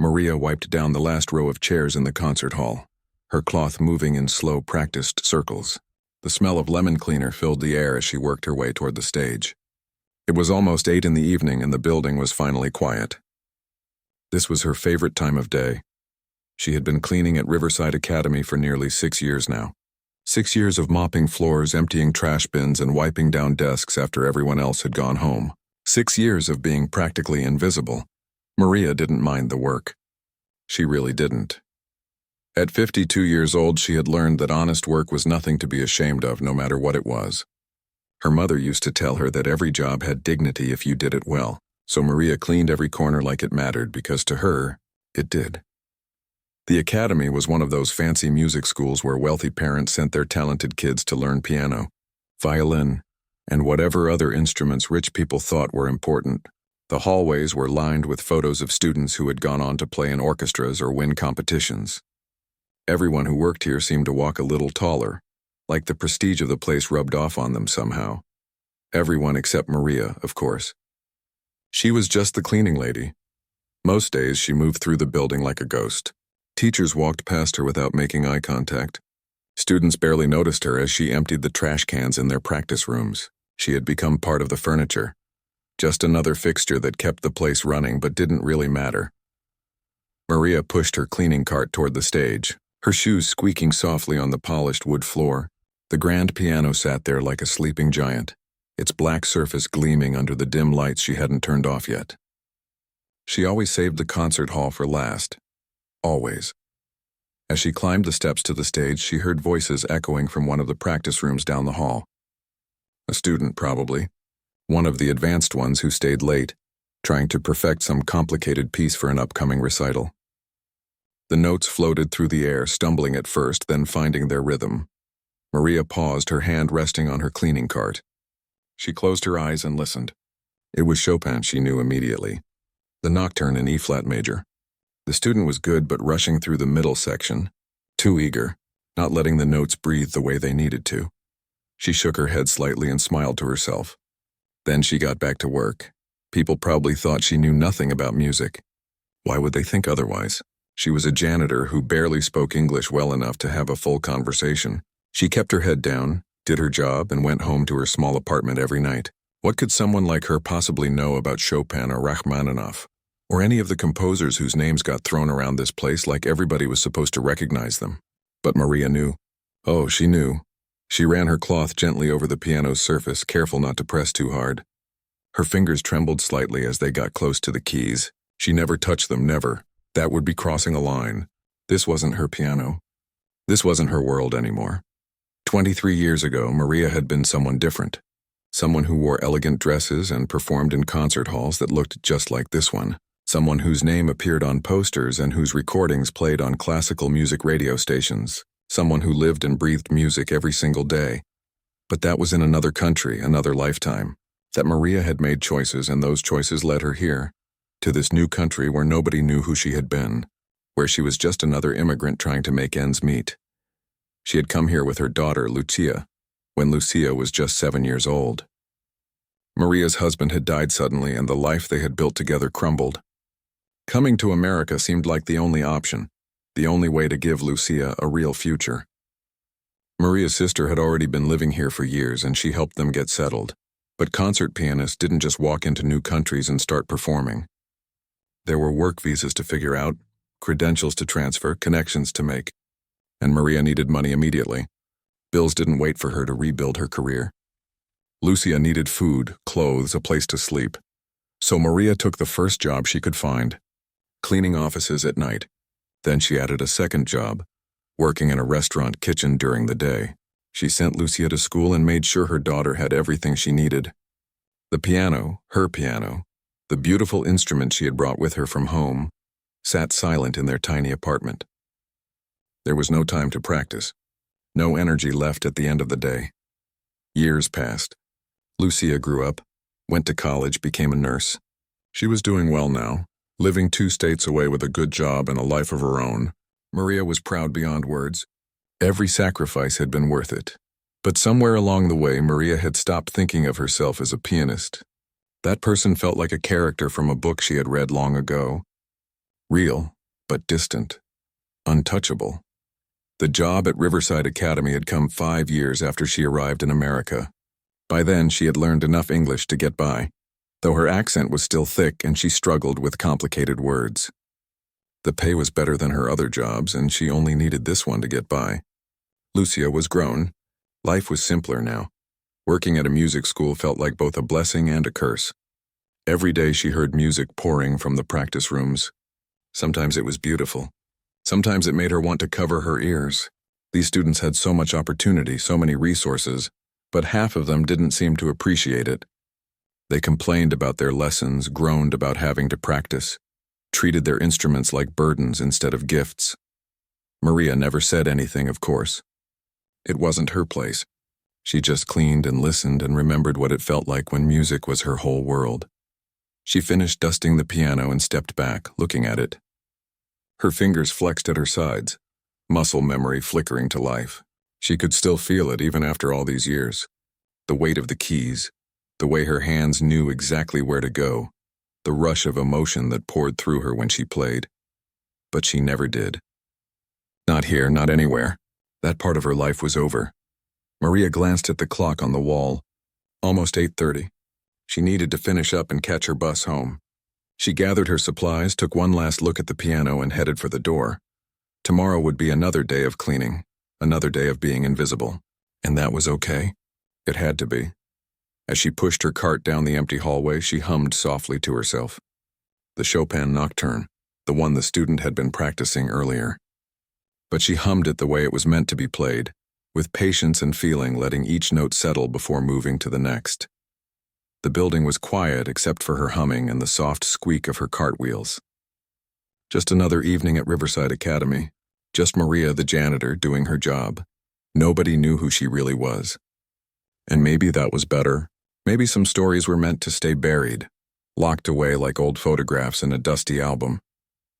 Maria wiped down the last row of chairs in the concert hall, her cloth moving in slow, practiced circles. The smell of lemon cleaner filled the air as she worked her way toward the stage. It was almost 8 in the evening and the building was finally quiet. This was her favorite time of day. She had been cleaning at Riverside Academy for nearly 6 years now. 6 years of mopping floors, emptying trash bins, and wiping down desks after everyone else had gone home. 6 years of being practically invisible. Maria didn't mind the work. She really didn't. At 52 years old, she had learned that honest work was nothing to be ashamed of, no matter what it was. Her mother used to tell her that every job had dignity if you did it well, so Maria cleaned every corner like it mattered because to her, it did. The academy was one of those fancy music schools where wealthy parents sent their talented kids to learn piano, violin, and whatever other instruments rich people thought were important. The hallways were lined with photos of students who had gone on to play in orchestras or win competitions. Everyone who worked here seemed to walk a little taller, like the prestige of the place rubbed off on them somehow. Everyone except Maria, of course. She was just the cleaning lady. Most days she moved through the building like a ghost. Teachers walked past her without making eye contact. Students barely noticed her as she emptied the trash cans in their practice rooms. She had become part of the furniture. Just another fixture that kept the place running but didn't really matter. Maria pushed her cleaning cart toward the stage, her shoes squeaking softly on the polished wood floor. The grand piano sat there like a sleeping giant, its black surface gleaming under the dim lights she hadn't turned off yet. She always saved the concert hall for last. Always. As she climbed the steps to the stage, she heard voices echoing from one of the practice rooms down the hall. A student, probably. One of the advanced ones who stayed late, trying to perfect some complicated piece for an upcoming recital. The notes floated through the air, stumbling at first, then finding their rhythm. Maria paused, her hand resting on her cleaning cart. She closed her eyes and listened. It was Chopin, she knew immediately. The Nocturne in E-flat major. The student was good, but rushing through the middle section. Too eager, not letting the notes breathe the way they needed to. She shook her head slightly and smiled to herself. Then she got back to work. People probably thought she knew nothing about music. Why would they think otherwise? She was a janitor who barely spoke English well enough to have a full conversation. She kept her head down, did her job, and went home to her small apartment every night. What could someone like her possibly know about Chopin or Rachmaninoff? Or any of the composers whose names got thrown around this place like everybody was supposed to recognize them? But Maria knew. Oh, she knew. She ran her cloth gently over the piano's surface, careful not to press too hard. Her fingers trembled slightly as they got close to the keys. She never touched them, never. That would be crossing a line. This wasn't her piano. This wasn't her world anymore. 23 years ago, Maria had been someone different. Someone who wore elegant dresses and performed in concert halls that looked just like this one. Someone whose name appeared on posters and whose recordings played on classical music radio stations. Someone who lived and breathed music every single day. But that was in another country, another lifetime. That Maria had made choices, and those choices led her here, to this new country where nobody knew who she had been, where she was just another immigrant trying to make ends meet. She had come here with her daughter, Lucia, when Lucia was just 7 years old. Maria's husband had died suddenly, and the life they had built together crumbled. Coming to America seemed like the only option, the only way to give Lucia a real future. Maria's sister had already been living here for years, and she helped them get settled. But concert pianists didn't just walk into new countries and start performing. There were work visas to figure out, credentials to transfer, connections to make. And Maria needed money immediately. Bills didn't wait for her to rebuild her career. Lucia needed food, clothes, a place to sleep. So Maria took the first job she could find, cleaning offices at night. Then she added a second job, working in a restaurant kitchen during the day. She sent Lucia to school and made sure her daughter had everything she needed. The piano, her piano, the beautiful instrument she had brought with her from home, sat silent in their tiny apartment. There was no time to practice, no energy left at the end of the day. Years passed. Lucia grew up, went to college, became a nurse. She was doing well now, living 2 states away with a good job and a life of her own. Maria was proud beyond words. Every sacrifice had been worth it. But somewhere along the way, Maria had stopped thinking of herself as a pianist. That person felt like a character from a book she had read long ago. Real, but distant. Untouchable. The job at Riverside Academy had come 5 years after she arrived in America. By then, she had learned enough English to get by, though her accent was still thick and she struggled with complicated words. The pay was better than her other jobs, and she only needed this one to get by. Lucia was grown. Life was simpler now. Working at a music school felt like both a blessing and a curse. Every day she heard music pouring from the practice rooms. Sometimes it was beautiful. Sometimes it made her want to cover her ears. These students had so much opportunity, so many resources, but half of them didn't seem to appreciate it. They complained about their lessons, groaned about having to practice, treated their instruments like burdens instead of gifts. Maria never said anything, of course. It wasn't her place. She just cleaned and listened and remembered what it felt like when music was her whole world. She finished dusting the piano and stepped back, looking at it. Her fingers flexed at her sides, muscle memory flickering to life. She could still feel it even after all these years. The weight of the keys, the way her hands knew exactly where to go, the rush of emotion that poured through her when she played. But she never did. Not here, not anywhere. That part of her life was over. Maria glanced at the clock on the wall. Almost 8:30. She needed to finish up and catch her bus home. She gathered her supplies, took one last look at the piano, and headed for the door. Tomorrow would be another day of cleaning, another day of being invisible. And that was okay. It had to be. As she pushed her cart down the empty hallway, she hummed softly to herself. The Chopin Nocturne, the one the student had been practicing earlier. But she hummed it the way it was meant to be played, with patience and feeling, letting each note settle before moving to the next. The building was quiet except for her humming and the soft squeak of her cartwheels. Just another evening at Riverside Academy. Just Maria, the janitor, doing her job. Nobody knew who she really was. And maybe that was better. Maybe some stories were meant to stay buried, locked away like old photographs in a dusty album.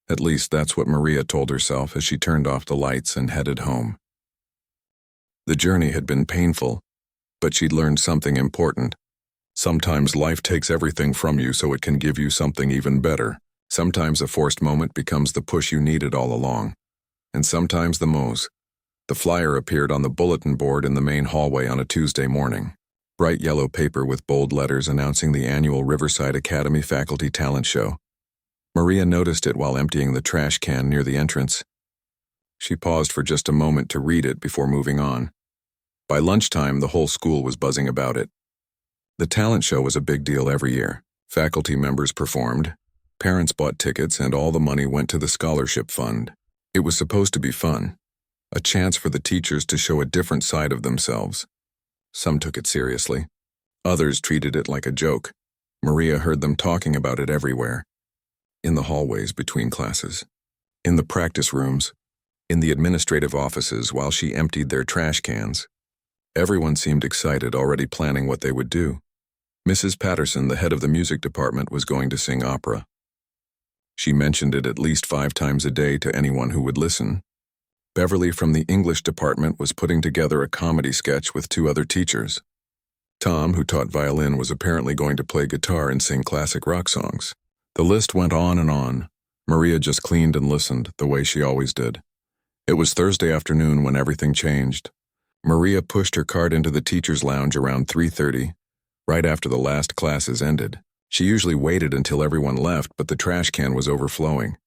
At least that's what Maria told herself as she turned off the lights and headed home. The journey had been painful, but she'd learned something important. Sometimes life takes everything from you so it can give you something even better. Sometimes a forced moment becomes the push you needed all along. And sometimes the mows. The flyer appeared on the bulletin board in the main hallway on a Tuesday morning. Bright yellow paper with bold letters announcing the annual Riverside Academy Faculty Talent Show. Maria noticed it while emptying the trash can near the entrance. She paused for just a moment to read it before moving on. By lunchtime, the whole school was buzzing about it. The talent show was a big deal every year. Faculty members performed, parents bought tickets, and all the money went to the scholarship fund. It was supposed to be fun, a chance for the teachers to show a different side of themselves. Some took it seriously. Others treated it like a joke. Maria heard them talking about it everywhere. In the hallways between classes, in the practice rooms, in the administrative offices while she emptied their trash cans. Everyone seemed excited, already planning what they would do. Mrs. Patterson, the head of the music department, was going to sing opera. She mentioned it at least 5 times a day to anyone who would listen. Beverly from the English department was putting together a comedy sketch with 2 other teachers. Tom, who taught violin, was apparently going to play guitar and sing classic rock songs. The list went on and on. Maria just cleaned and listened, the way she always did. It was Thursday afternoon when everything changed. Maria pushed her cart into the teacher's lounge around 3:30, right after the last classes ended. She usually waited until everyone left, but the trash can was overflowing,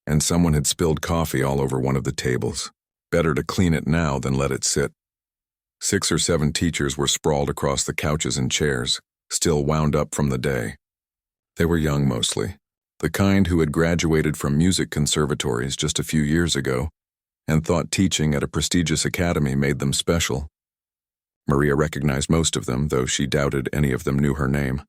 and someone had spilled coffee all over one of the tables. Better to clean it now than let it sit. 6 or 7 teachers were sprawled across the couches and chairs, still wound up from the day. They were young mostly, the kind who had graduated from music conservatories just a few years ago and thought teaching at a prestigious academy made them special. Maria recognized most of them, though she doubted any of them knew her name.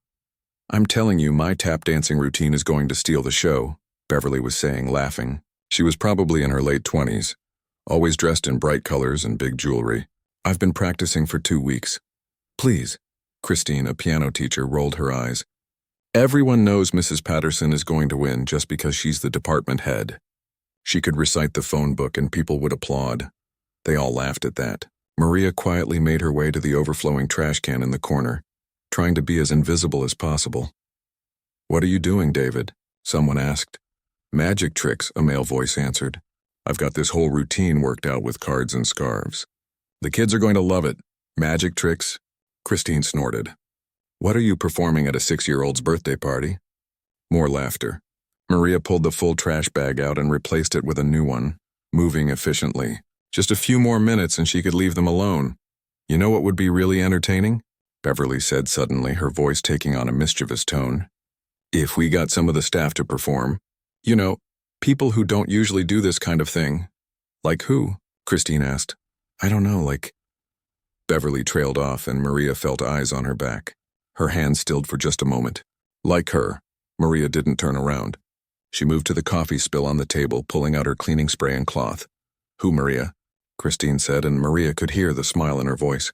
"I'm telling you, my tap dancing routine is going to steal the show," Beverly was saying, laughing. She was probably in her late 20s, always dressed in bright colors and big jewelry. "I've been practicing for 2 weeks. Please." Christine, a piano teacher, rolled her eyes. Everyone knows Mrs. Patterson is going to win just because she's the department head. She could recite the phone book and people would applaud. They all laughed at that. Maria quietly made her way to the overflowing trash can in the corner, trying to be as invisible as possible. "What are you doing, David?" someone asked. Magic tricks, a male voice answered. I've got this whole routine worked out with cards and scarves. The kids are going to love it. Magic tricks? Christine snorted. What are you performing at a 6-year-old's birthday party? More laughter. Maria pulled the full trash bag out and replaced it with a new one, moving efficiently. Just a few more minutes and she could leave them alone. You know what would be really entertaining? Beverly said suddenly, her voice taking on a mischievous tone. If we got some of the staff to perform. You know, people who don't usually do this kind of thing. Like who? Christine asked. I don't know, like... Beverly trailed off and Maria felt eyes on her back. Her hand stilled for just a moment. Like her, Maria didn't turn around. She moved to the coffee spill on the table, pulling out her cleaning spray and cloth. Who, Maria? Christine said, and Maria could hear the smile in her voice.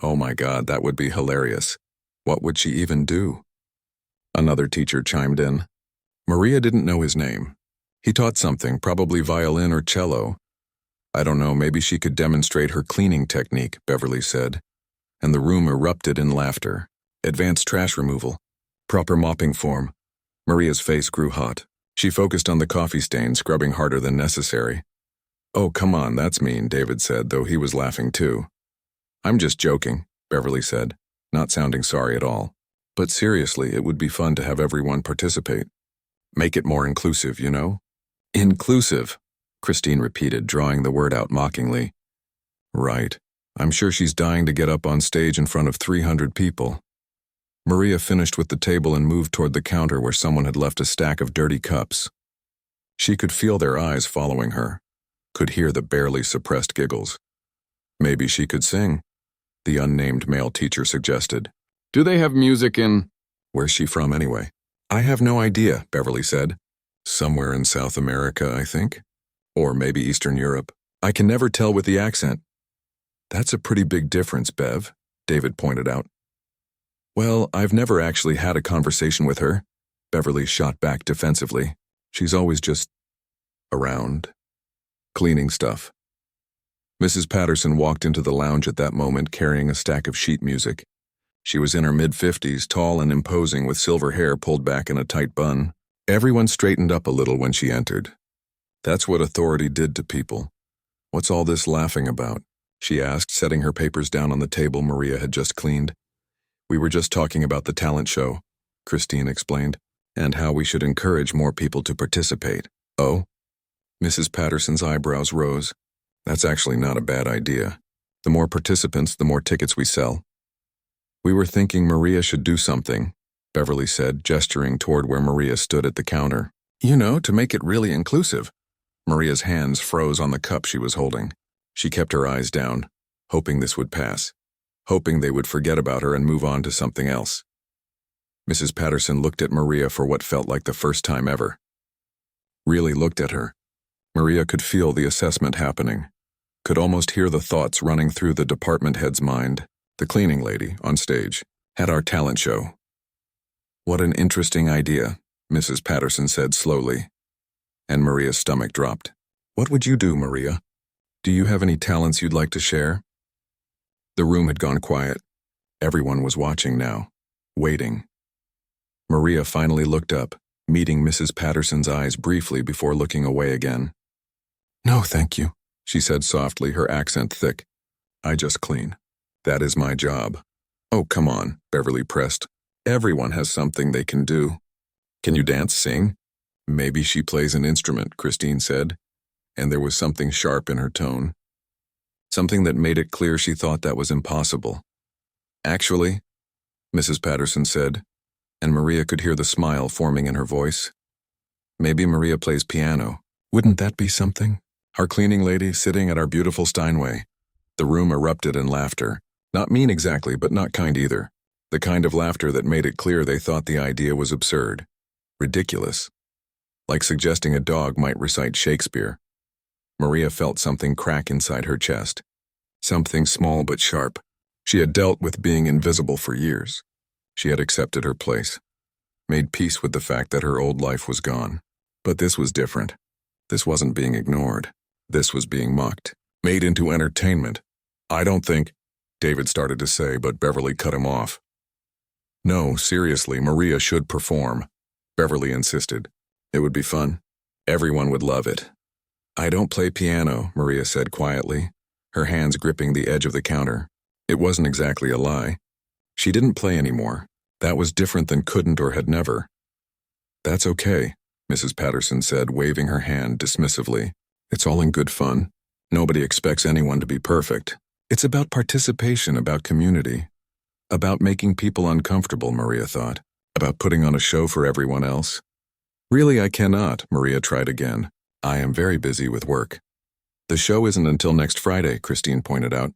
Oh my God, that would be hilarious. What would she even do? Another teacher chimed in. Maria didn't know his name. He taught something, probably violin or cello. I don't know, maybe she could demonstrate her cleaning technique, Beverly said. And the room erupted in laughter. Advanced trash removal. Proper mopping form. Maria's face grew hot. She focused on the coffee stain, scrubbing harder than necessary. Oh, come on, that's mean, David said, though he was laughing too. I'm just joking, Beverly said, not sounding sorry at all. But seriously, it would be fun to have everyone participate. Make it more inclusive, you know? Inclusive, Christine repeated, drawing the word out mockingly. Right. I'm sure she's dying to get up on stage in front of 300 people. Maria finished with the table and moved toward the counter where someone had left a stack of dirty cups. She could feel their eyes following her, could hear the barely suppressed giggles. Maybe she could sing, the unnamed male teacher suggested. Do they have music in... Where's she from anyway? I have no idea, Beverly said. Somewhere in South America, I think. Or maybe Eastern Europe. I can never tell with the accent. That's a pretty big difference, Bev, David pointed out. Well, I've never actually had a conversation with her, Beverly shot back defensively. She's always just... around. Cleaning stuff. Mrs. Patterson walked into the lounge at that moment carrying a stack of sheet music. She was in her mid-50s, tall and imposing with silver hair pulled back in a tight bun. Everyone straightened up a little when she entered. That's what authority did to people. What's all this laughing about? She asked, setting her papers down on the table Maria had just cleaned. We were just talking about the talent show, Christine explained, and how we should encourage more people to participate. Oh? Mrs. Patterson's eyebrows rose. That's actually not a bad idea. The more participants, the more tickets we sell. We were thinking Maria should do something, Beverly said, gesturing toward where Maria stood at the counter. You know, to make it really inclusive. Maria's hands froze on the cup she was holding. She kept her eyes down, hoping this would pass, hoping they would forget about her and move on to something else. Mrs. Patterson looked at Maria for what felt like the first time ever. Really looked at her. Maria could feel the assessment happening, could almost hear the thoughts running through the department head's mind. The cleaning lady, on stage, had our talent show. What an interesting idea, Mrs. Patterson said slowly, and Maria's stomach dropped. What would you do, Maria? Do you have any talents you'd like to share? The room had gone quiet. Everyone was watching now, waiting. Maria finally looked up, meeting Mrs. Patterson's eyes briefly before looking away again. No, thank you, she said softly, her accent thick. I just clean. That is my job. Oh, come on, Beverly pressed. Everyone has something they can do. Can you dance, sing? Maybe she plays an instrument, Christine said, and there was something sharp in her tone. Something that made it clear she thought that was impossible. Actually, Mrs. Patterson said, and Maria could hear the smile forming in her voice. Maybe Maria plays piano. Wouldn't that be something? Our cleaning lady sitting at our beautiful Steinway. The room erupted in laughter. Not mean exactly, but not kind either. The kind of laughter that made it clear they thought the idea was absurd. Ridiculous. Like suggesting a dog might recite Shakespeare. Maria felt something crack inside her chest. Something small but sharp. She had dealt with being invisible for years. She had accepted her place. Made peace with the fact that her old life was gone. But this was different. This wasn't being ignored. This was being mocked. Made into entertainment. I don't think... David started to say, but Beverly cut him off. No, seriously, Maria should perform. Beverly insisted. It would be fun. Everyone would love it. I don't play piano, Maria said quietly, her hands gripping the edge of the counter. It wasn't exactly a lie. She didn't play anymore. That was different than couldn't or had never. That's okay, Mrs. Patterson said, waving her hand dismissively. It's all in good fun. Nobody expects anyone to be perfect. It's about participation, about community. About making people uncomfortable, Maria thought. About putting on a show for everyone else. Really, I cannot, Maria tried again. I am very busy with work. The show isn't until next Friday, Christine pointed out.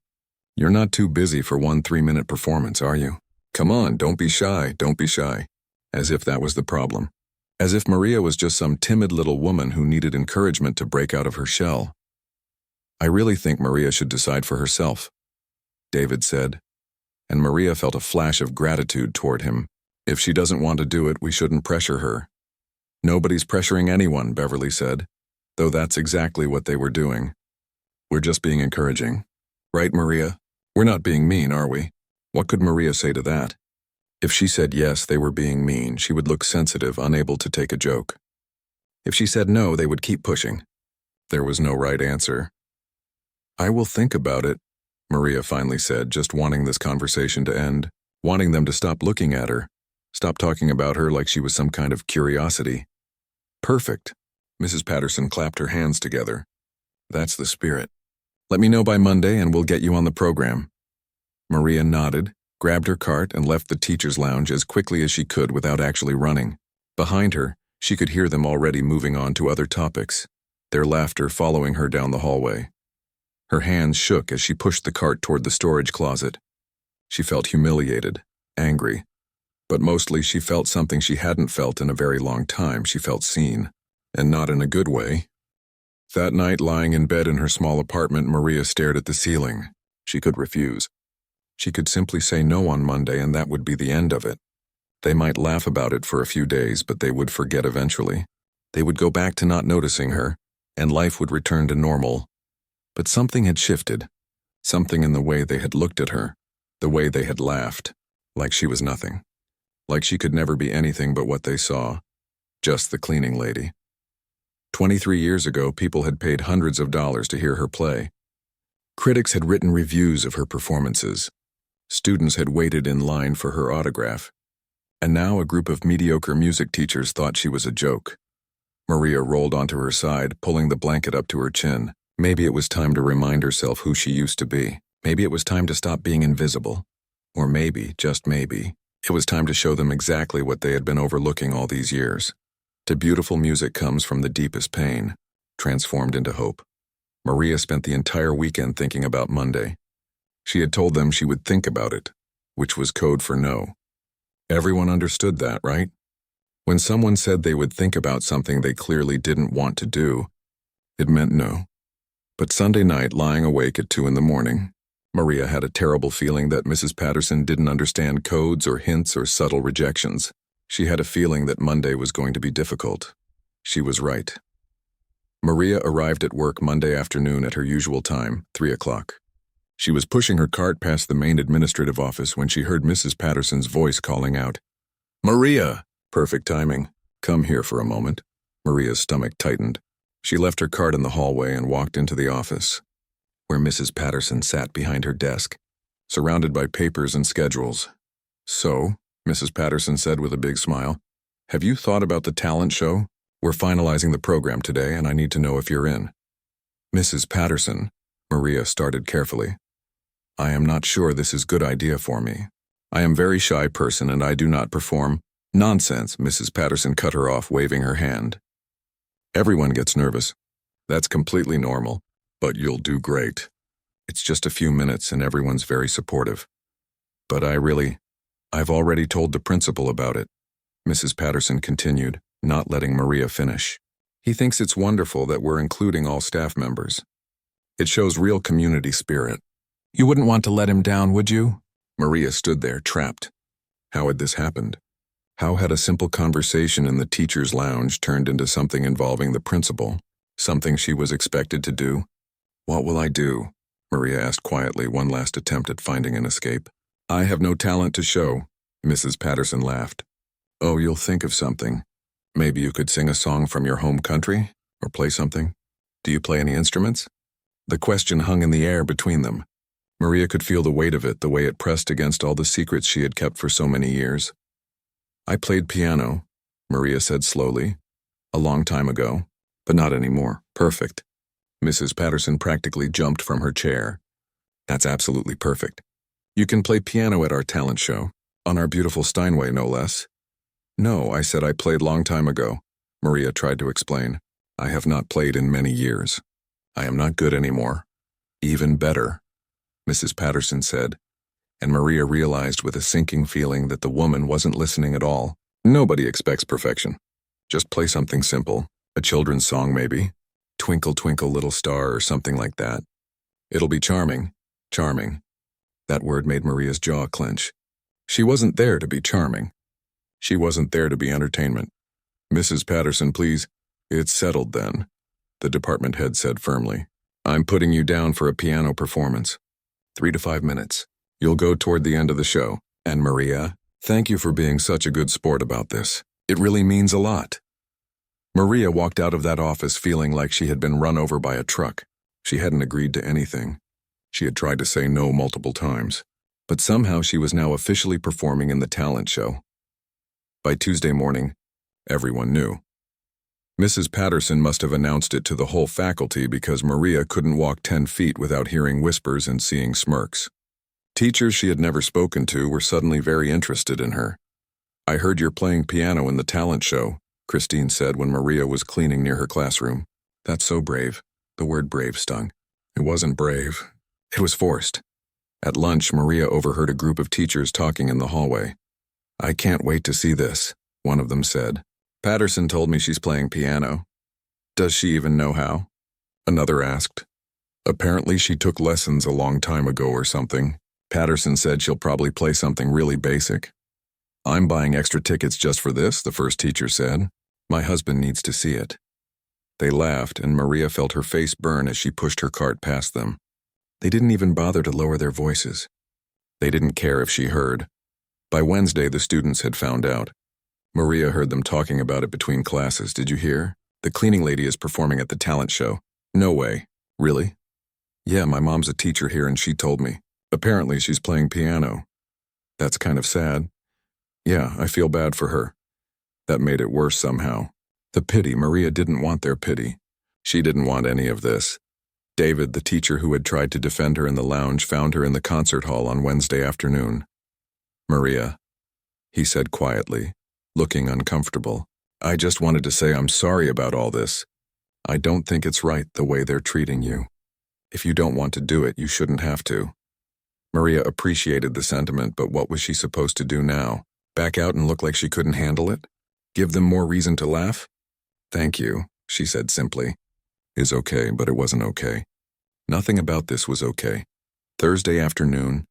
You're not too busy for one 3-minute performance, are you? Come on, don't be shy, don't be shy. As if that was the problem. As if Maria was just some timid little woman who needed encouragement to break out of her shell. I really think Maria should decide for herself, David said, and Maria felt a flash of gratitude toward him. If she doesn't want to do it, we shouldn't pressure her. Nobody's pressuring anyone, Beverly said, though that's exactly what they were doing. We're just being encouraging. Right, Maria? We're not being mean, are we? What could Maria say to that? If she said yes, they were being mean, she would look sensitive, unable to take a joke. If she said no, they would keep pushing. There was no right answer. I will think about it, Maria finally said, just wanting this conversation to end, wanting them to stop looking at her, stop talking about her like she was some kind of curiosity. Perfect. Mrs. Patterson clapped her hands together. That's the spirit. Let me know by Monday and we'll get you on the program. Maria nodded, grabbed her cart, and left the teacher's lounge as quickly as she could without actually running. Behind her, she could hear them already moving on to other topics, their laughter following her down the hallway. Her hands shook as she pushed the cart toward the storage closet. She felt humiliated, angry, but mostly she felt something she hadn't felt in a very long time. She felt seen, and not in a good way. That night, lying in bed in her small apartment, Maria stared at the ceiling. She could refuse. She could simply say no on Monday, and that would be the end of it. They might laugh about it for a few days, but they would forget eventually. They would go back to not noticing her, and life would return to normal. But something had shifted. Something in the way they had looked at her, the way they had laughed, like she was nothing. Like she could never be anything but what they saw, just the cleaning lady. 23 years ago, people had paid hundreds of dollars to hear her play. Critics had written reviews of her performances. Students had waited in line for her autograph. And now a group of mediocre music teachers thought she was a joke. Maria rolled onto her side, pulling the blanket up to her chin. Maybe it was time to remind herself who she used to be. Maybe it was time to stop being invisible. Or maybe, just maybe, it was time to show them exactly what they had been overlooking all these years. To beautiful music comes from the deepest pain, transformed into hope. Maria spent the entire weekend thinking about Monday. She had told them she would think about it, which was code for no. Everyone understood that, right? When someone said they would think about something they clearly didn't want to do, it meant no. But Sunday night, lying awake at 2 a.m, Maria had a terrible feeling that Mrs. Patterson didn't understand codes or hints or subtle rejections. She had a feeling that Monday was going to be difficult. She was right. Maria arrived at work Monday afternoon at her usual time, 3 o'clock. She was pushing her cart past the main administrative office when she heard Mrs. Patterson's voice calling out, "Maria!" Perfect timing. "Come here for a moment." Maria's stomach tightened. She left her cart in the hallway and walked into the office, where Mrs. Patterson sat behind her desk, surrounded by papers and schedules. "So," Mrs. Patterson said with a big smile, "have you thought about the talent show? We're finalizing the program today, and I need to know if you're in." "Mrs. Patterson," Maria started carefully, "I am not sure this is a good idea for me. I am a very shy person and I do not perform." "Nonsense," Mrs. Patterson cut her off, waving her hand. "Everyone gets nervous. That's completely normal, but you'll do great. It's just a few minutes and everyone's very supportive. But I've already told the principal about it," Mrs. Patterson continued, not letting Maria finish. "He thinks it's wonderful that we're including all staff members. It shows real community spirit. You wouldn't want to let him down, would you?" Maria stood there, trapped. How had this happened? How had a simple conversation in the teacher's lounge turned into something involving the principal, something she was expected to do? "What will I do?" Maria asked quietly, one last attempt at finding an escape. "I have no talent to show," Mrs. Patterson laughed. "Oh, you'll think of something. Maybe you could sing a song from your home country?" Or play something? Do you play any instruments? The question hung in the air between them. Maria could feel the weight of it, the way it pressed against all the secrets she had kept for so many years. I played piano, Maria said slowly. A long time ago, but not anymore. Perfect. Mrs. Patterson practically jumped from her chair. That's absolutely perfect. You can play piano at our talent show, on our beautiful Steinway, no less. No, I said I played long time ago, Maria tried to explain. I have not played in many years. I am not good anymore. Even better, Mrs. Patterson said, and Maria realized with a sinking feeling that the woman wasn't listening at all. Nobody expects perfection. Just play something simple, a children's song maybe, Twinkle, Twinkle, Little Star or something like that. It'll be charming, charming. That word made Maria's jaw clench. She wasn't there to be charming. She wasn't there to be entertainment. Mrs. Patterson, please. It's settled then, the department head said firmly. I'm putting you down for a piano performance. 3 to 5 minutes. You'll go toward the end of the show. And Maria, thank you for being such a good sport about this. It really means a lot. Maria walked out of that office feeling like she had been run over by a truck. She hadn't agreed to anything. She had tried to say no multiple times. But somehow she was now officially performing in the talent show. By Tuesday morning, everyone knew. Mrs. Patterson must have announced it to the whole faculty because Maria couldn't walk 10 feet without hearing whispers and seeing smirks. Teachers she had never spoken to were suddenly very interested in her. I heard you're playing piano in the talent show, Christine said when Maria was cleaning near her classroom. That's so brave. The word brave stung. It wasn't brave. It was forced. At lunch, Maria overheard a group of teachers talking in the hallway. I can't wait to see this, one of them said. Patterson told me she's playing piano. Does she even know how? Another asked. Apparently she took lessons a long time ago or something. Patterson said she'll probably play something really basic. I'm buying extra tickets just for this, the first teacher said. My husband needs to see it. They laughed, and Maria felt her face burn as she pushed her cart past them. They didn't even bother to lower their voices. They didn't care if she heard. By Wednesday, the students had found out. Maria heard them talking about it between classes. Did you hear? The cleaning lady is performing at the talent show. No way. Really? Yeah, my mom's a teacher here and she told me. Apparently she's playing piano. That's kind of sad. Yeah, I feel bad for her. That made it worse somehow. The pity, Maria didn't want their pity. She didn't want any of this. David, the teacher who had tried to defend her in the lounge, found her in the concert hall on Wednesday afternoon. Maria, he said quietly, looking uncomfortable. I just wanted to say I'm sorry about all this. I don't think it's right the way they're treating you. If you don't want to do it, you shouldn't have to. Maria appreciated the sentiment, but what was she supposed to do now? Back out and look like she couldn't handle it? Give them more reason to laugh? Thank you, she said simply. Is okay, but it wasn't okay. Nothing about this was okay. Thursday afternoon,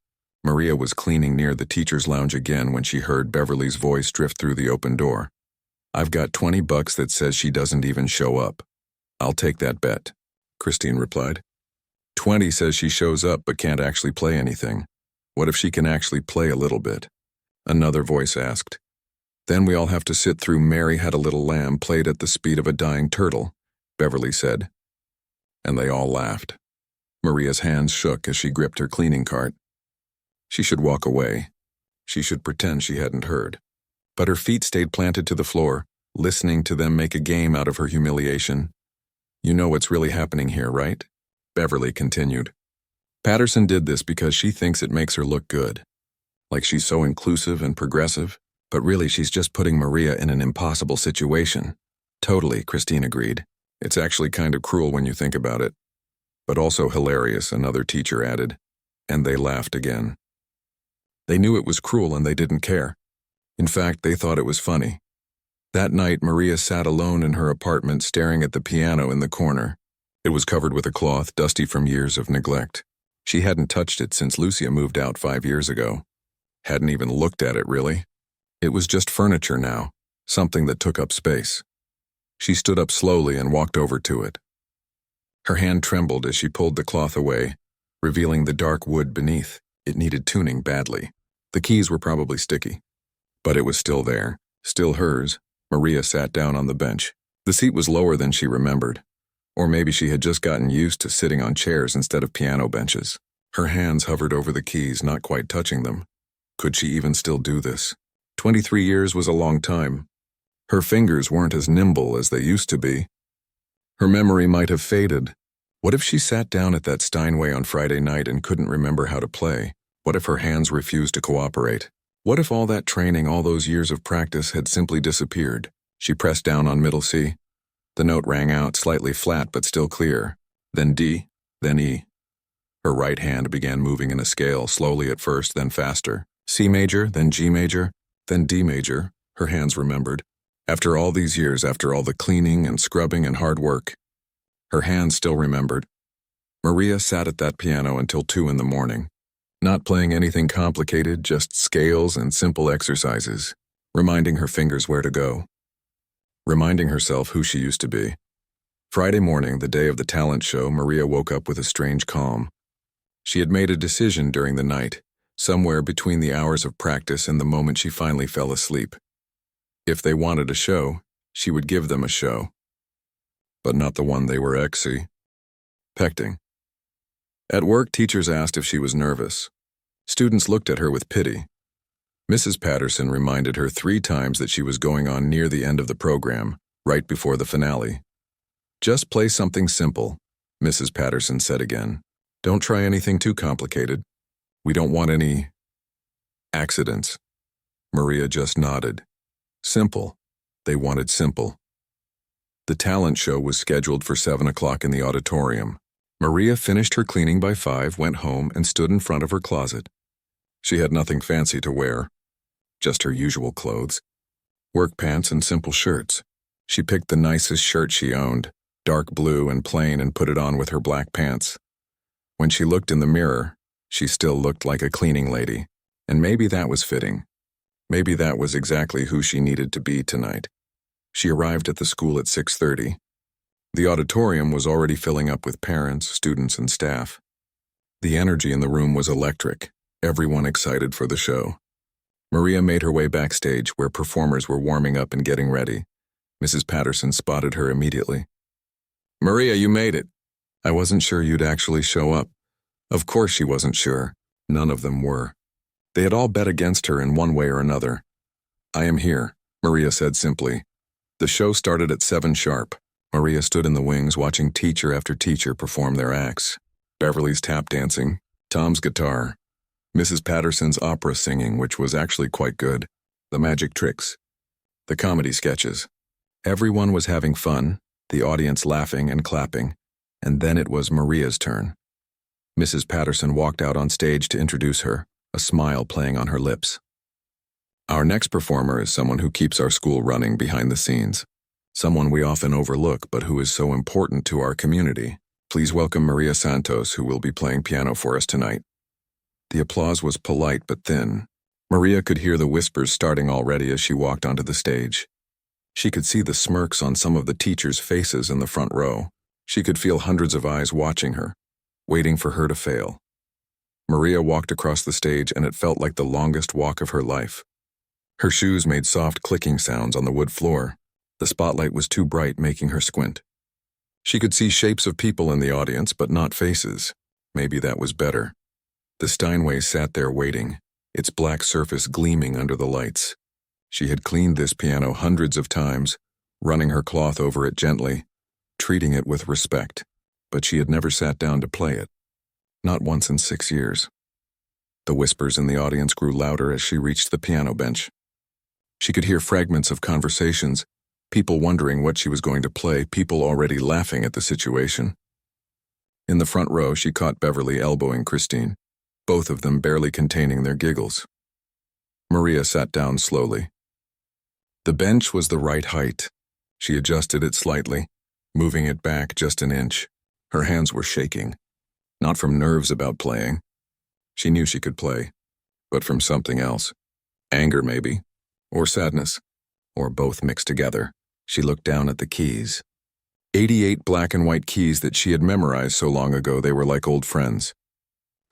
Maria was cleaning near the teacher's lounge again when she heard Beverly's voice drift through the open door. I've got $20 that says she doesn't even show up. I'll take that bet, Christine replied. 20 says she shows up but can't actually play anything. What if she can actually play a little bit? Another voice asked. Then we all have to sit through Mary Had a Little Lamb played at the speed of a dying turtle, Beverly said. And they all laughed. Maria's hands shook as she gripped her cleaning cart. She should walk away. She should pretend she hadn't heard. But her feet stayed planted to the floor, listening to them make a game out of her humiliation. You know what's really happening here, right? Beverly continued. Patterson did this because she thinks it makes her look good. Like she's so inclusive and progressive, but really she's just putting Maria in an impossible situation. Totally, Christine agreed. It's actually kind of cruel when you think about it. But also hilarious, another teacher added. And they laughed again. They knew it was cruel and they didn't care. In fact, they thought it was funny. That night, Maria sat alone in her apartment staring at the piano in the corner. It was covered with a cloth dusty from years of neglect. She hadn't touched it since Lucia moved out 5 years ago. Hadn't even looked at it, really. It was just furniture now, something that took up space. She stood up slowly and walked over to it. Her hand trembled as she pulled the cloth away, revealing the dark wood beneath. It needed tuning badly. The keys were probably sticky. But it was still there, still hers. Maria sat down on the bench. The seat was lower than she remembered, or maybe she had just gotten used to sitting on chairs instead of piano benches. Her hands hovered over the keys, not quite touching them. Could she even still do this? 23 years was a long time. Her fingers weren't as nimble as they used to be. Her memory might have faded. What if she sat down at that Steinway on Friday night and couldn't remember how to play? What if her hands refused to cooperate? What if all that training, all those years of practice had simply disappeared? She pressed down on middle C. The note rang out, slightly flat but still clear. Then D, then E. Her right hand began moving in a scale, slowly at first, then faster. C major, then G major, then D major, her hands remembered. After all these years, after all the cleaning and scrubbing and hard work, her hands still remembered. Maria sat at that piano until 2 in the morning, not playing anything complicated, just scales and simple exercises, reminding her fingers where to go, reminding herself who she used to be. Friday morning, the day of the talent show, Maria woke up with a strange calm. She had made a decision during the night, somewhere between the hours of practice and the moment she finally fell asleep. If they wanted a show, she would give them a show. But not the one they were expecting. At work, teachers asked if she was nervous. Students looked at her with pity. Mrs. Patterson reminded her 3 times that she was going on near the end of the program, right before the finale. Just play something simple, Mrs. Patterson said again. Don't try anything too complicated. We don't want any accidents. Maria just nodded. Simple. They wanted simple. The talent show was scheduled for 7 o'clock in the auditorium. Maria finished her cleaning by 5, went home, and stood in front of her closet. She had nothing fancy to wear, just her usual clothes. Work pants and simple shirts. She picked the nicest shirt she owned, dark blue and plain, and put it on with her black pants. When she looked in the mirror, she still looked like a cleaning lady, and maybe that was fitting. Maybe that was exactly who she needed to be tonight. She arrived at the school at 6:30. The auditorium was already filling up with parents, students, and staff. The energy in the room was electric, everyone excited for the show. Maria made her way backstage where performers were warming up and getting ready. Mrs. Patterson spotted her immediately. Maria, you made it. I wasn't sure you'd actually show up. Of course she wasn't sure. None of them were. They had all bet against her in one way or another. I am here, Maria said simply. The show started at 7 sharp. Maria stood in the wings watching teacher after teacher perform their acts. Beverly's tap dancing, Tom's guitar, Mrs. Patterson's opera singing, which was actually quite good, the magic tricks, the comedy sketches. Everyone was having fun, the audience laughing and clapping, and then it was Maria's turn. Mrs. Patterson walked out on stage to introduce her, a smile playing on her lips. Our next performer is someone who keeps our school running behind the scenes, someone we often overlook but who is so important to our community. Please welcome Maria Santos, who will be playing piano for us tonight. The applause was polite but thin. Maria could hear the whispers starting already as she walked onto the stage. She could see the smirks on some of the teachers' faces in the front row. She could feel hundreds of eyes watching her, waiting for her to fail. Maria walked across the stage, and it felt like the longest walk of her life. Her shoes made soft clicking sounds on the wood floor. The spotlight was too bright, making her squint. She could see shapes of people in the audience, but not faces. Maybe that was better. The Steinway sat there waiting, its black surface gleaming under the lights. She had cleaned this piano hundreds of times, running her cloth over it gently, treating it with respect, but she had never sat down to play it. Not once in 6 years. The whispers in the audience grew louder as she reached the piano bench. She could hear fragments of conversations, people wondering what she was going to play, people already laughing at the situation. In the front row, she caught Beverly elbowing Christine, both of them barely containing their giggles. Maria sat down slowly. The bench was the right height. She adjusted it slightly, moving it back just an inch. Her hands were shaking. Not from nerves about playing. She knew she could play, but from something else. Anger, maybe, or sadness, or both mixed together. She looked down at the keys. 88 black and white keys that she had memorized so long ago they were like old friends.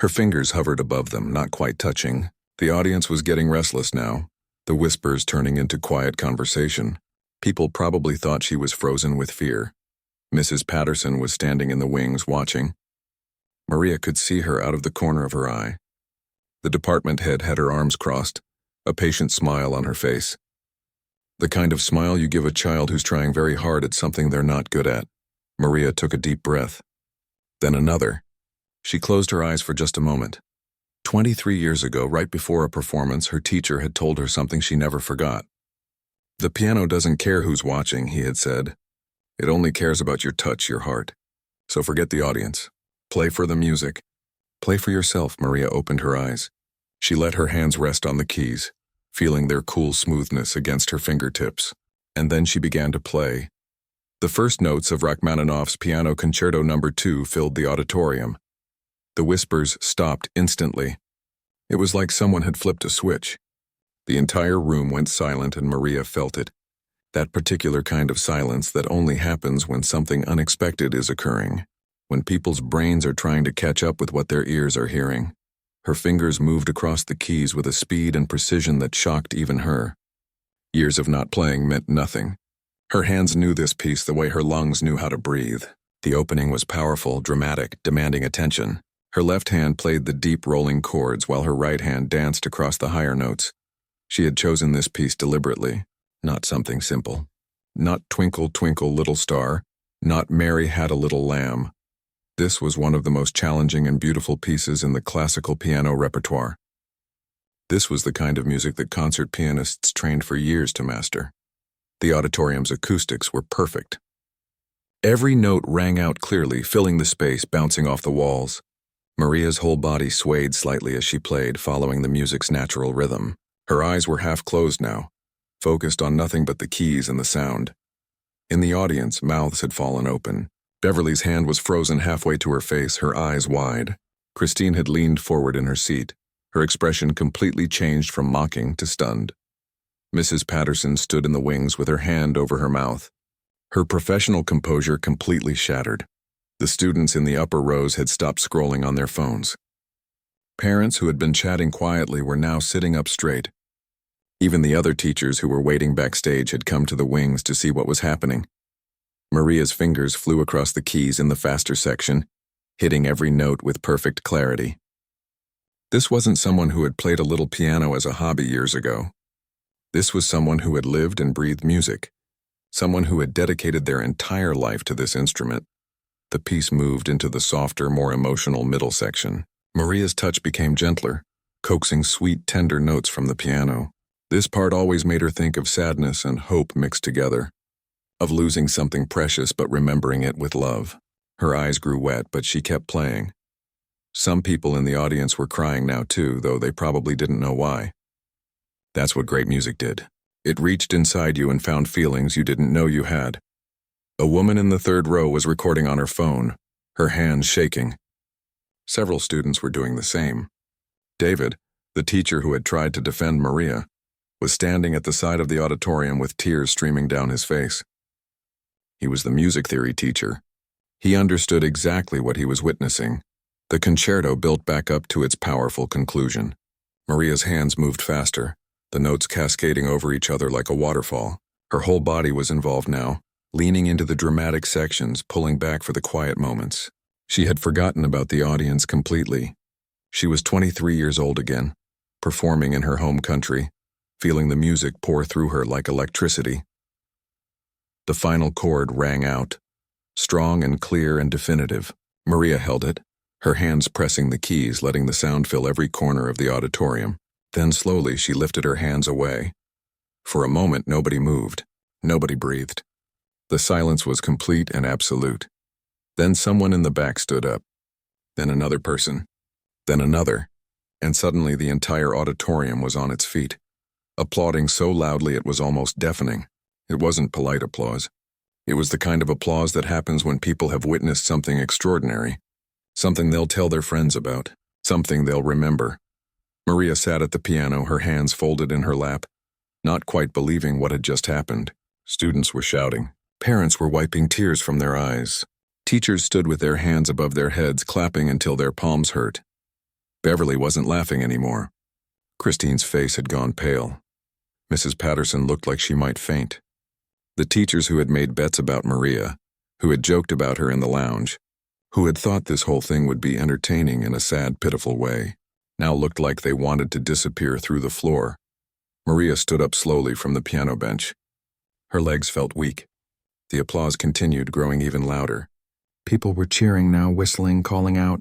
Her fingers hovered above them, not quite touching. The audience was getting restless now, the whispers turning into quiet conversation. People probably thought she was frozen with fear. Mrs. Patterson was standing in the wings watching. Maria could see her out of the corner of her eye. The department head had her arms crossed, a patient smile on her face. The kind of smile you give a child who's trying very hard at something they're not good at. Maria took a deep breath. Then another. She closed her eyes for just a moment. 23 years ago, right before a performance, her teacher had told her something she never forgot. "The piano doesn't care who's watching," he had said. "It only cares about your touch, your heart. So forget the audience. Play for the music. Play for yourself." Maria opened her eyes. She let her hands rest on the keys, feeling their cool smoothness against her fingertips. And then she began to play. The first notes of Rachmaninoff's Piano Concerto No. 2 filled the auditorium. The whispers stopped instantly. It was like someone had flipped a switch. The entire room went silent and Maria felt it. That particular kind of silence that only happens when something unexpected is occurring, when people's brains are trying to catch up with what their ears are hearing. Her fingers moved across the keys with a speed and precision that shocked even her. Years of not playing meant nothing. Her hands knew this piece the way her lungs knew how to breathe. The opening was powerful, dramatic, demanding attention. Her left hand played the deep rolling chords while her right hand danced across the higher notes. She had chosen this piece deliberately, not something simple. Not Twinkle, Twinkle, Little Star, not Mary Had a Little Lamb. This was one of the most challenging and beautiful pieces in the classical piano repertoire. This was the kind of music that concert pianists trained for years to master. The auditorium's acoustics were perfect. Every note rang out clearly, filling the space, bouncing off the walls. Maria's whole body swayed slightly as she played, following the music's natural rhythm. Her eyes were half closed now, focused on nothing but the keys and the sound. In the audience, mouths had fallen open. Beverly's hand was frozen halfway to her face, her eyes wide. Christine had leaned forward in her seat, her expression completely changed from mocking to stunned. Mrs. Patterson stood in the wings with her hand over her mouth. Her professional composure completely shattered. The students in the upper rows had stopped scrolling on their phones. Parents who had been chatting quietly were now sitting up straight. Even the other teachers who were waiting backstage had come to the wings to see what was happening. Maria's fingers flew across the keys in the faster section, hitting every note with perfect clarity. This wasn't someone who had played a little piano as a hobby years ago. This was someone who had lived and breathed music, someone who had dedicated their entire life to this instrument. The piece moved into the softer, more emotional middle section. Maria's touch became gentler, coaxing sweet, tender notes from the piano. This part always made her think of sadness and hope mixed together, of losing something precious but remembering it with love. Her eyes grew wet, but she kept playing. Some people in the audience were crying now too, though they probably didn't know why. That's what great music did. It reached inside you and found feelings you didn't know you had. A woman in the third row was recording on her phone, her hands shaking. Several students were doing the same. David, the teacher who had tried to defend Maria, was standing at the side of the auditorium with tears streaming down his face. He was the music theory teacher. He understood exactly what he was witnessing. The concerto built back up to its powerful conclusion. Maria's hands moved faster, the notes cascading over each other like a waterfall. Her whole body was involved now, leaning into the dramatic sections, pulling back for the quiet moments. She had forgotten about the audience completely. She was 23 years old again, performing in her home country, feeling the music pour through her like electricity. The final chord rang out, strong and clear and definitive. Maria held it, her hands pressing the keys, letting the sound fill every corner of the auditorium. Then slowly she lifted her hands away. For a moment nobody moved, nobody breathed. The silence was complete and absolute. Then someone in the back stood up. Then another person. Then another. And suddenly the entire auditorium was on its feet, applauding so loudly it was almost deafening. It wasn't polite applause. It was the kind of applause that happens when people have witnessed something extraordinary, something they'll tell their friends about, something they'll remember. Maria sat at the piano, her hands folded in her lap, not quite believing what had just happened. Students were shouting. Parents were wiping tears from their eyes. Teachers stood with their hands above their heads, clapping until their palms hurt. Beverly wasn't laughing anymore. Christine's face had gone pale. Mrs. Patterson looked like she might faint. The teachers who had made bets about Maria, who had joked about her in the lounge, who had thought this whole thing would be entertaining in a sad, pitiful way, now looked like they wanted to disappear through the floor. Maria stood up slowly from the piano bench. Her legs felt weak. The applause continued, growing even louder. People were cheering now, whistling, calling out.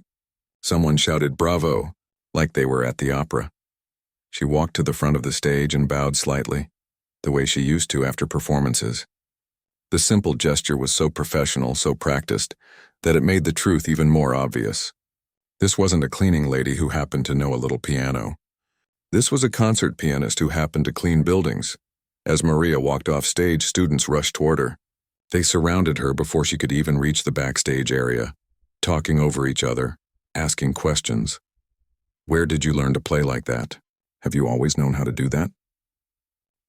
Someone shouted, "Bravo," like they were at the opera. She walked to the front of the stage and bowed slightly, the way she used to after performances. The simple gesture was so professional, so practiced, that it made the truth even more obvious. This wasn't a cleaning lady who happened to know a little piano. This was a concert pianist who happened to clean buildings. As Maria walked off stage, students rushed toward her. They surrounded her before she could even reach the backstage area, talking over each other, asking questions. "Where did you learn to play like that? Have you always known how to do that?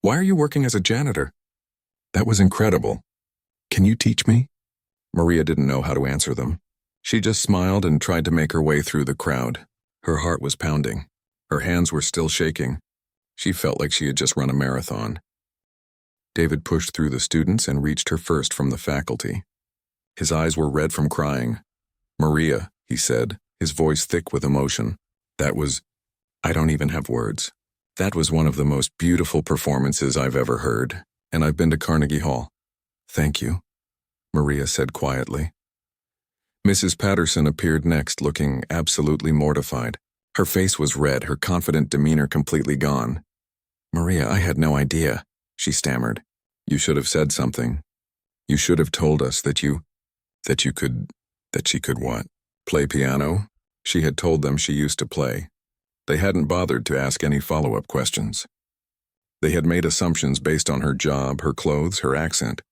Why are you working as a janitor? That was incredible. Can you teach me?" Maria didn't know how to answer them. She just smiled and tried to make her way through the crowd. Her heart was pounding. Her hands were still shaking. She felt like she had just run a marathon. David pushed through the students and reached her first from the faculty. His eyes were red from crying. "Maria," he said, his voice thick with emotion. I don't even have words. That was one of the most beautiful performances I've ever heard, and I've been to Carnegie Hall." "Thank you," Maria said quietly. Mrs. Patterson appeared next, looking absolutely mortified. Her face was red, her confident demeanor completely gone. "Maria, I had no idea," she stammered. "You should have said something. You should have told us that she could what? Play piano?" She had told them she used to play. They hadn't bothered to ask any follow-up questions. They had made assumptions based on her job, her clothes, her accent.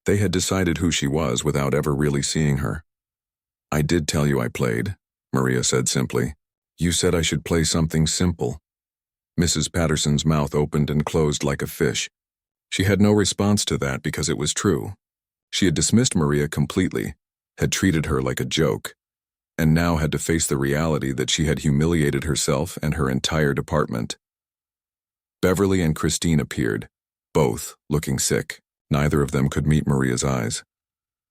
They had decided who she was without ever really seeing her. "I did tell you I played," Maria said simply. "You said I should play something simple." Mrs. Patterson's mouth opened and closed like a fish. She had no response to that because it was true. She had dismissed Maria completely, had treated her like a joke, and now had to face the reality that she had humiliated herself and her entire department. Beverly and Christine appeared, both looking sick. Neither of them could meet Maria's eyes.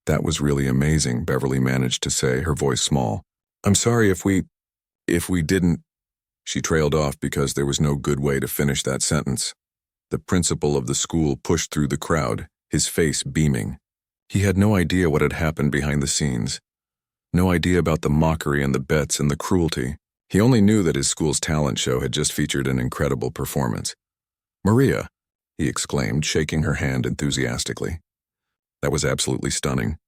"That was really amazing," Beverly managed to say, her voice small. "I'm sorry if we didn't—" She trailed off because there was no good way to finish that sentence. The principal of the school pushed through the crowd, his face beaming. He had no idea what had happened behind the scenes. No idea about the mockery and the bets and the cruelty. He only knew that his school's talent show had just featured an incredible performance. "Maria," he exclaimed, shaking her hand enthusiastically. "That was absolutely stunning.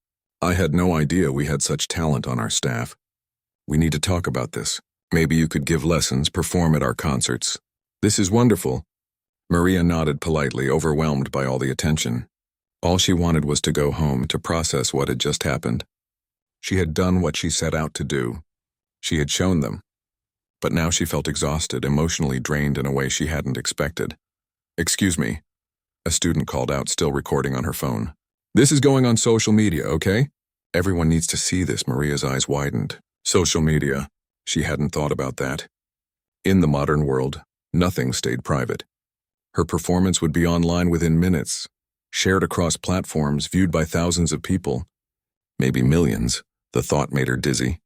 I had no idea we had such talent on our staff. We need to talk about this. Maybe you could give lessons, perform at our concerts. This is wonderful." Maria nodded politely, overwhelmed by all the attention. All she wanted was to go home to process what had just happened. She had done what she set out to do. She had shown them. But now she felt exhausted, emotionally drained in a way she hadn't expected. "Excuse me," a student called out, still recording on her phone. "This is going on social media, okay? Everyone needs to see this." Maria's eyes widened. Social media. She hadn't thought about that. In the modern world, nothing stayed private. Her performance would be online within minutes, shared across platforms, viewed by thousands of people. Maybe millions. The thought made her dizzy.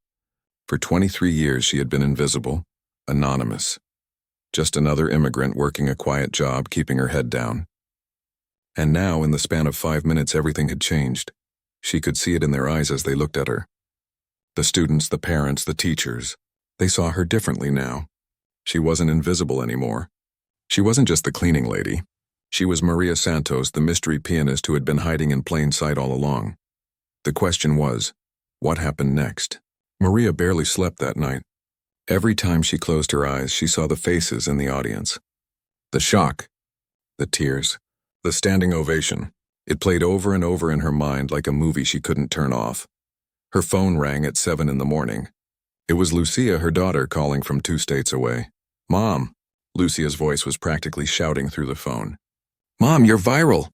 For 23 years she had been invisible, anonymous. Just another immigrant working a quiet job, keeping her head down. And now, in the span of 5 minutes, everything had changed. She could see it in their eyes as they looked at her. The students, the parents, the teachers, they saw her differently now. She wasn't invisible anymore. She wasn't just the cleaning lady. She was Maria Santos, the mystery pianist who had been hiding in plain sight all along. The question was, what happened next? Maria barely slept that night. Every time she closed her eyes, she saw the faces in the audience. The shock, the tears, the standing ovation. It played over and over in her mind like a movie she couldn't turn off. Her phone rang at 7 in the morning. It was Lucia, her daughter, calling from 2 states away. "Mom," Lucia's voice was practically shouting through the phone. "Mom, you're viral.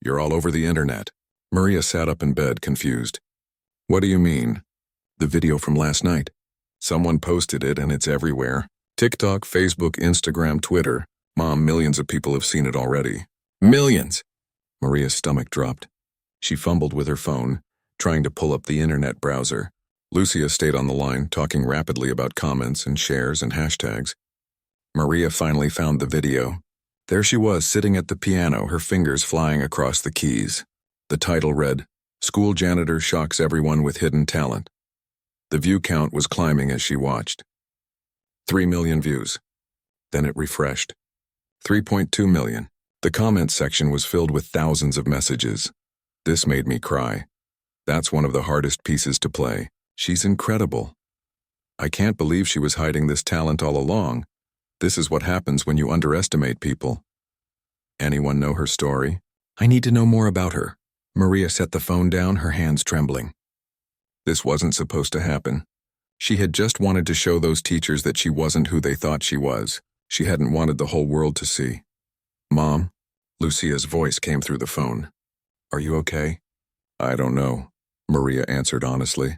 You're all over the internet." Maria sat up in bed, confused. "What do you mean?" "The video from last night. Someone posted it and it's everywhere. TikTok, Facebook, Instagram, Twitter. Mom, millions of people have seen it already." "Millions?" Maria's stomach dropped. She fumbled with her phone, trying to pull up the internet browser. Lucia stayed on the line, talking rapidly about comments and shares and hashtags. Maria finally found the video. There she was, sitting at the piano, her fingers flying across the keys. The title read, "School Janitor Shocks Everyone with Hidden Talent." The view count was climbing as she watched. 3 million views. Then it refreshed. 3.2 million. The comments section was filled with thousands of messages. This made me cry. That's one of the hardest pieces to play. She's incredible. I can't believe she was hiding this talent all along. This is what happens when you underestimate people. Anyone know her story? I need to know more about her. Maria set the phone down, her hands trembling. This wasn't supposed to happen. She had just wanted to show those teachers that she wasn't who they thought she was. She hadn't wanted the whole world to see. Mom? Lucia's voice came through the phone. Are you okay? I don't know, Maria answered honestly.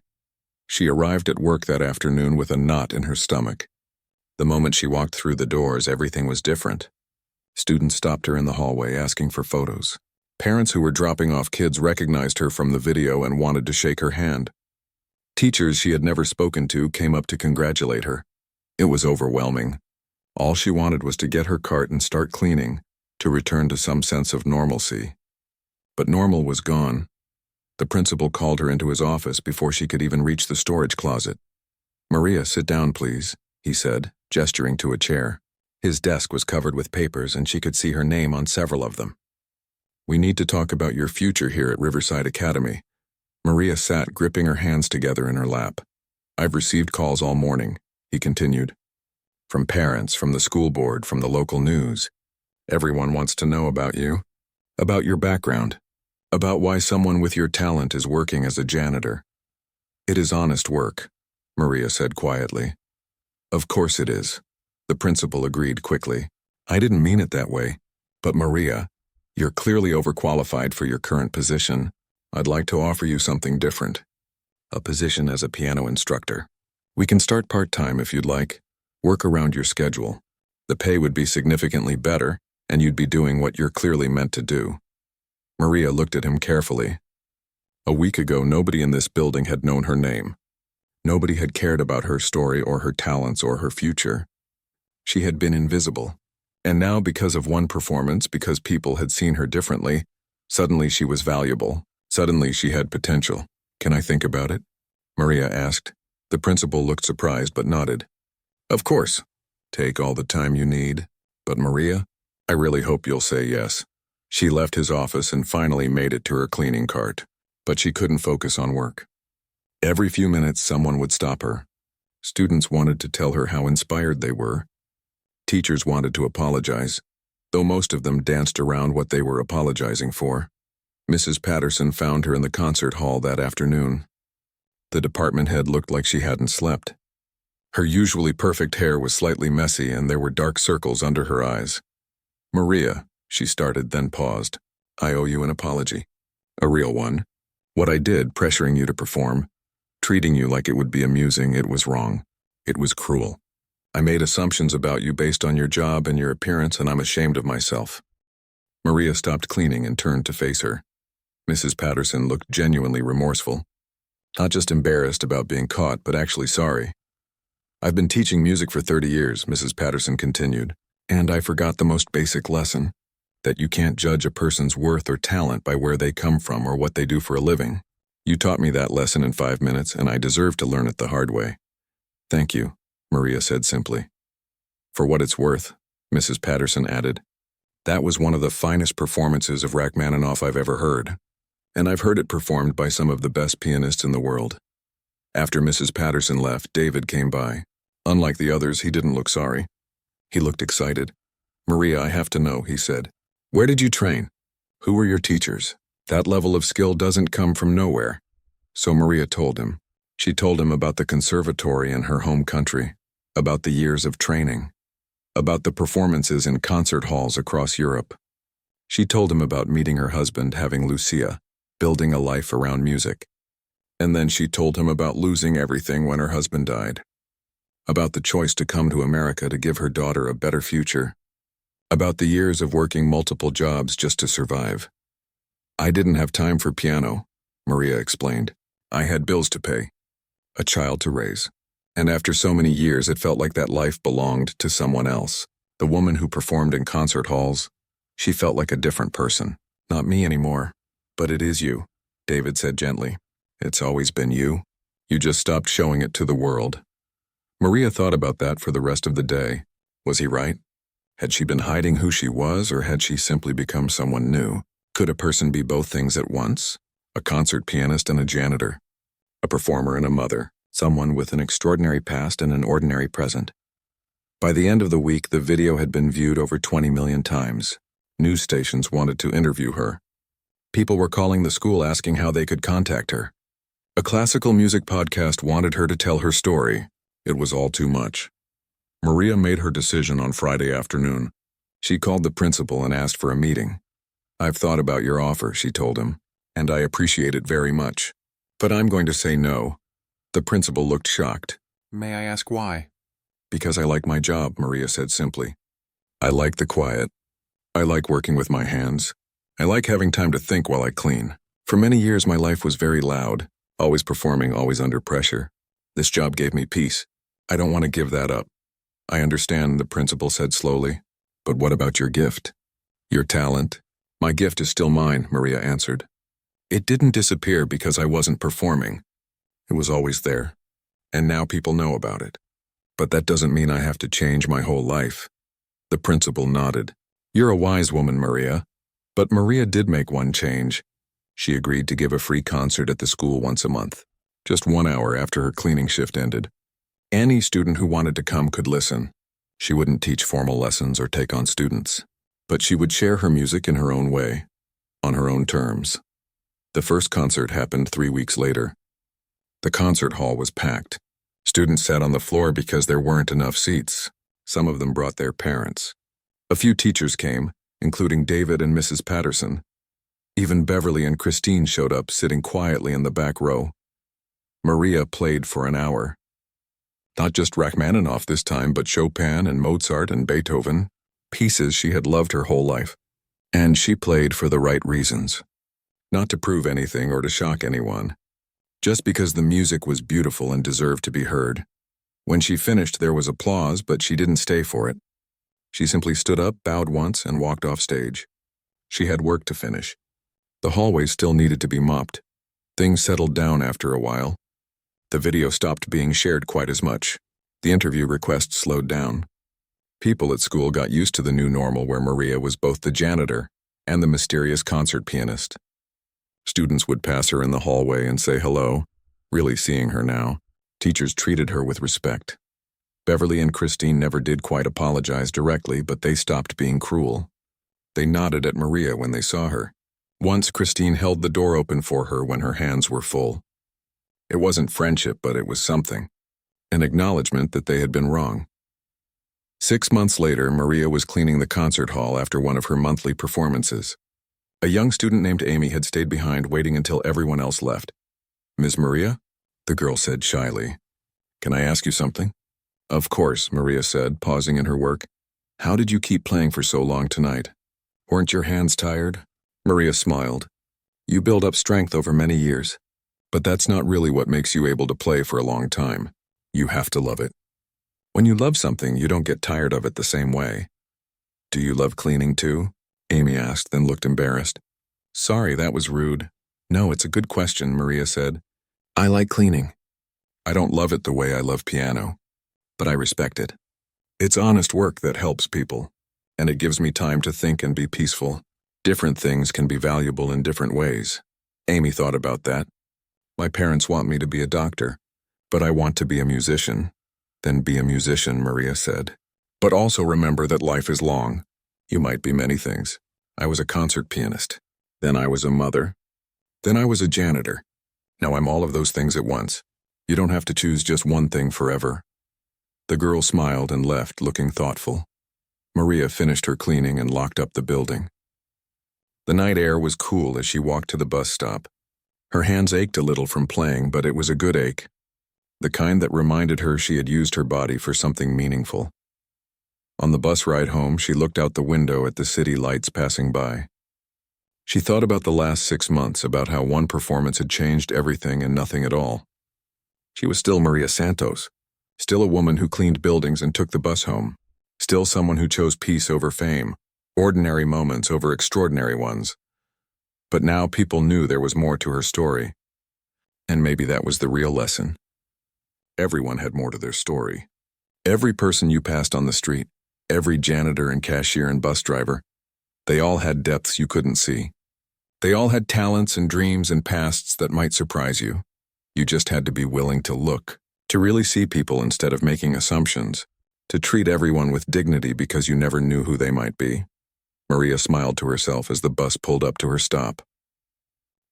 She arrived at work that afternoon with a knot in her stomach. The moment she walked through the doors, everything was different. Students stopped her in the hallway asking for photos. Parents who were dropping off kids recognized her from the video and wanted to shake her hand. Teachers she had never spoken to came up to congratulate her. It was overwhelming. All she wanted was to get her cart and start cleaning, to return to some sense of normalcy. But normal was gone. The principal called her into his office before she could even reach the storage closet. Maria, sit down, please, he said, gesturing to a chair. His desk was covered with papers and she could see her name on several of them. We need to talk about your future here at Riverside Academy. Maria sat, gripping her hands together in her lap. I've received calls all morning, he continued. From parents, from the school board, from the local news. Everyone wants to know about you, about your background, about why someone with your talent is working as a janitor. It is honest work, Maria said quietly. Of course it is, the principal agreed quickly. I didn't mean it that way, but Maria, you're clearly overqualified for your current position. I'd like to offer you something different. A position as a piano instructor. We can start part-time if you'd like. Work around your schedule. The pay would be significantly better, and you'd be doing what you're clearly meant to do. Maria looked at him carefully. A week ago, nobody in this building had known her name. Nobody had cared about her story or her talents or her future. She had been invisible. And now, because of one performance, because people had seen her differently, suddenly she was valuable. Suddenly she had potential. Can I think about it? Maria asked. The principal looked surprised but nodded. Of course. Take all the time you need. But Maria, I really hope you'll say yes. She left his office and finally made it to her cleaning cart. But she couldn't focus on work. Every few minutes someone would stop her. Students wanted to tell her how inspired they were. Teachers wanted to apologize, though most of them danced around what they were apologizing for. Mrs. Patterson found her in the concert hall that afternoon. The department head looked like she hadn't slept. Her usually perfect hair was slightly messy and there were dark circles under her eyes. Maria, she started, then paused. I owe you an apology. A real one. What I did, pressuring you to perform, treating you like it would be amusing, it was wrong. It was cruel. I made assumptions about you based on your job and your appearance, and I'm ashamed of myself. Maria stopped cleaning and turned to face her. Mrs. Patterson looked genuinely remorseful. Not just embarrassed about being caught, but actually sorry. I've been teaching music for 30 years, Mrs. Patterson continued, and I forgot the most basic lesson, that you can't judge a person's worth or talent by where they come from or what they do for a living. You taught me that lesson in 5 minutes, and I deserve to learn it the hard way. Thank you, Maria said simply. For what it's worth, Mrs. Patterson added, that was one of the finest performances of Rachmaninoff I've ever heard, and I've heard it performed by some of the best pianists in the world. After Mrs. Patterson left, David came by. Unlike the others, he didn't look sorry. He looked excited. Maria, I have to know, he said. Where did you train? Who were your teachers? That level of skill doesn't come from nowhere. So Maria told him. She told him about the conservatory in her home country, about the years of training, about the performances in concert halls across Europe. She told him about meeting her husband, having Lucia, building a life around music. And then she told him about losing everything when her husband died, about the choice to come to America to give her daughter a better future, about the years of working multiple jobs just to survive. I didn't have time for piano, Maria explained. I had bills to pay, a child to raise. And after so many years, it felt like that life belonged to someone else. The woman who performed in concert halls, she felt like a different person. Not me anymore. But it is you, David said gently. It's always been you. You just stopped showing it to the world. Maria thought about that for the rest of the day. Was he right? Had she been hiding who she was, or had she simply become someone new? Could a person be both things at once? A concert pianist and a janitor. A performer and a mother. Someone with an extraordinary past and an ordinary present. By the end of the week, the video had been viewed over 20 million times. News stations wanted to interview her. People were calling the school asking how they could contact her. A classical music podcast wanted her to tell her story. It was all too much. Maria made her decision on Friday afternoon. She called the principal and asked for a meeting. I've thought about your offer, she told him, and I appreciate it very much. But I'm going to say no. The principal looked shocked. May I ask why? Because I like my job, Maria said simply. I like the quiet. I like working with my hands. I like having time to think while I clean. For many years, my life was very loud, always performing, always under pressure. This job gave me peace. I don't want to give that up. I understand, the principal said slowly. But what about your gift? Your talent? My gift is still mine, Maria answered. It didn't disappear because I wasn't performing. It was always there. And now people know about it. But that doesn't mean I have to change my whole life. The principal nodded. You're a wise woman, Maria. But Maria did make one change. She agreed to give a free concert at the school once a month, just 1 hour after her cleaning shift ended. Any student who wanted to come could listen. She wouldn't teach formal lessons or take on students, but she would share her music in her own way, on her own terms. The first concert happened 3 weeks later. The concert hall was packed. Students sat on the floor because there weren't enough seats. Some of them brought their parents. A few teachers came, including David and Mrs. Patterson. Even Beverly and Christine showed up, sitting quietly in the back row. Maria played for an hour. Not just Rachmaninoff this time, but Chopin and Mozart and Beethoven, pieces she had loved her whole life. And she played for the right reasons. Not to prove anything or to shock anyone. Just because the music was beautiful and deserved to be heard. When she finished, there was applause, but she didn't stay for it. She simply stood up, bowed once, and walked off stage. She had work to finish. The hallway still needed to be mopped. Things settled down after a while. The video stopped being shared quite as much. The interview requests slowed down. People at school got used to the new normal where Maria was both the janitor and the mysterious concert pianist. Students would pass her in the hallway and say hello, really seeing her now. Teachers treated her with respect. Beverly and Christine never did quite apologize directly, but they stopped being cruel. They nodded at Maria when they saw her. Once Christine held the door open for her when her hands were full. It wasn't friendship, but it was something. An acknowledgement that they had been wrong. 6 months later, Maria was cleaning the concert hall after one of her monthly performances. A young student named Amy had stayed behind, waiting until everyone else left. Ms. Maria? The girl said shyly. Can I ask you something? Of course, Maria said, pausing in her work. How did you keep playing for so long tonight? Weren't your hands tired? Maria smiled. You build up strength over many years. But that's not really what makes you able to play for a long time. You have to love it. When you love something, you don't get tired of it the same way. Do you love cleaning too? Amy asked, then looked embarrassed. Sorry, that was rude. No, it's a good question, Maria said. I like cleaning. I don't love it the way I love piano, but I respect it. It's honest work that helps people, and it gives me time to think and be peaceful. Different things can be valuable in different ways. Amy thought about that. My parents want me to be a doctor, but I want to be a musician. Then be a musician, Maria said. But also remember that life is long. You might be many things. I was a concert pianist. Then I was a mother. Then I was a janitor. Now I'm all of those things at once. You don't have to choose just one thing forever. The girl smiled and left, looking thoughtful. Maria finished her cleaning and locked up the building. The night air was cool as she walked to the bus stop. Her hands ached a little from playing, but it was a good ache. The kind that reminded her she had used her body for something meaningful. On the bus ride home, she looked out the window at the city lights passing by. She thought about the last 6 months, about how one performance had changed everything and nothing at all. She was still Maria Santos, still a woman who cleaned buildings and took the bus home, still someone who chose peace over fame, ordinary moments over extraordinary ones. But now people knew there was more to her story. And maybe that was the real lesson. Everyone had more to their story. Every person you passed on the street, every janitor and cashier and bus driver, they all had depths you couldn't see. They all had talents and dreams and pasts that might surprise you. You just had to be willing to look, to really see people instead of making assumptions, to treat everyone with dignity because you never knew who they might be. Maria smiled to herself as the bus pulled up to her stop.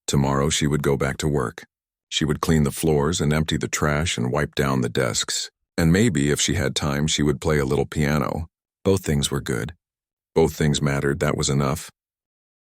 Tomorrow she would go back to work. She would clean the floors and empty the trash and wipe down the desks. And maybe, if she had time, she would play a little piano. Both things were good. Both things mattered, that was enough.